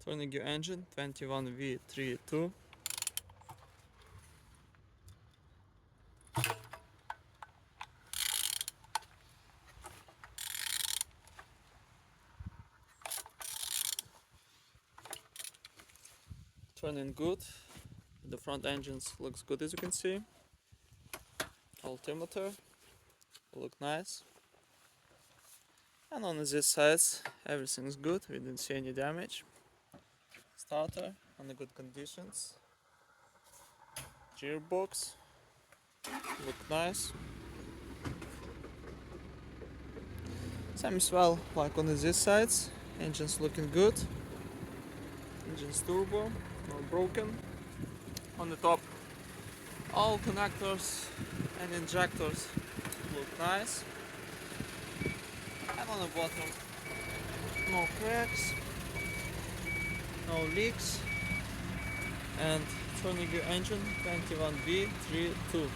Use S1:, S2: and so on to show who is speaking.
S1: Turning engine 21V32. Turning good. The front engines looks good, as you can see. Altimeter look nice. And on this side everything's good, we didn't see any damage. Starter on the good conditions. Gearbox look nice. Same as well like on these sides. Engine's looking good. Engine's turbo, not broken. On the top all connectors and injectors look nice. And on the bottom no cracks, no leaks. And turning your engine 21V32.